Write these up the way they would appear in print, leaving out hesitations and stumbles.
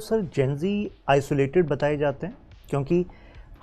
Sir Gen Z isolated बताए जाते हैं क्योंकि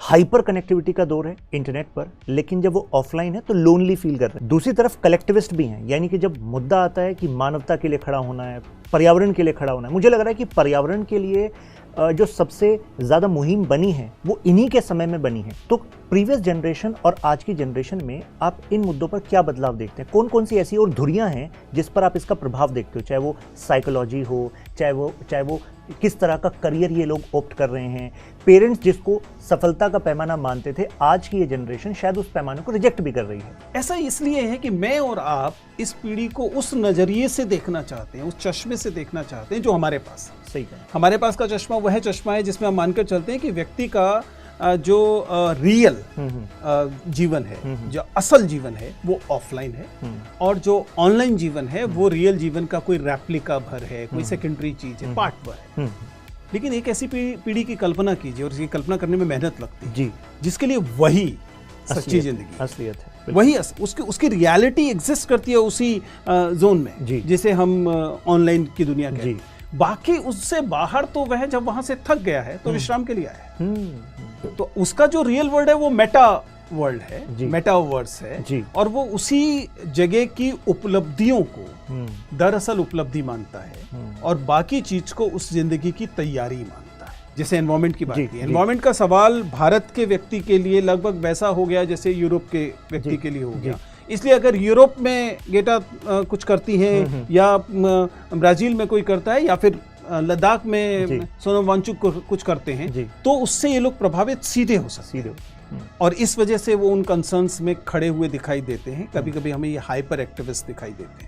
हाइपर कनेक्टिविटी का दौर है इंटरनेट पर, लेकिन जब वो ऑफलाइन है तो लोनली फील कर रहे हैं। दूसरी तरफ कलेक्टिविस्ट भी हैं, यानी कि जब मुद्दा आता है कि मानवता के लिए खड़ा होना है, पर्यावरण के लिए खड़ा होना है, मुझे लग रहा है कि पर्यावरण के लिए जो सबसे ज़्यादा मुहिम बनी है वो इन्हीं के समय में बनी है। तो प्रीवियस जनरेशन और आज की जनरेशन में आप इन मुद्दों पर क्या बदलाव देखते हैं? कौन कौन सी ऐसी और धुरियां हैं जिस पर आप इसका प्रभाव देखते हो, चाहे वो साइकोलॉजी हो, चाहे वो किस तरह का करियर ये लोग ऑप्ट कर रहे हैं? पेरेंट्स जिसको सफलता का पैमाना मानते थे, आज की ये जनरेशन शायद उस पैमाने को रिजेक्ट भी कर रही है। ऐसा इसलिए है कि मैं और आप इस पीढ़ी को उस नजरिए से देखना चाहते हैं, उस चश्मे से देखना चाहते हैं जो हमारे पास सही है। हमारे पास का चश्मा वह चश्मा है जिसमें हम मानकर चलते हैं कि व्यक्ति का जो रियल जीवन है, जो असल जीवन है वो ऑफलाइन है, और जो ऑनलाइन जीवन है वो रियल जीवन का कोई रेप्लिका भर है, कोई सेकेंडरी चीज है, पार्ट भर है। लेकिन एक ऐसी पीढ़ी की कल्पना कीजिए, और इसकी कल्पना करने में मेहनत लगती है जी, जिसके लिए वही सच्ची जिंदगी, असलियत है, वही उसकी रियलिटी एग्जिस्ट करती है उसी जोन में जिसे हम ऑनलाइन की दुनिया कहते हैं। बाकी उससे बाहर तो वह जब वहां से थक गया है तो विश्राम के लिए आया है। तो उसका जो रियल वर्ल्ड है वो मेटा वर्ल्ड है, मेटावर्स है, और वो उसी जगह की उपलब्धियों को दरअसल उपलब्धि मानता है और बाकी चीज को उस जिंदगी की तैयारी मानता है। जैसे एनवायरमेंट की बात की, एनवायरमेंट का सवाल भारत के व्यक्ति के लिए लगभग वैसा हो गया जैसे यूरोप के व्यक्ति के लिए हो गया। इसलिए अगर यूरोप में गेटा कुछ करती है या ब्राजील में कोई करता है या फिर लद्दाख में सोनम वांगचुक कुछ करते हैं, तो उससे ये लोग प्रभावित सीधे हो सकते हैं, और इस वजह से वो उन कंसर्न्स में खड़े हुए दिखाई देते हैं। कभी कभी हमें ये हाइपर एक्टिविस्ट दिखाई देते हैं।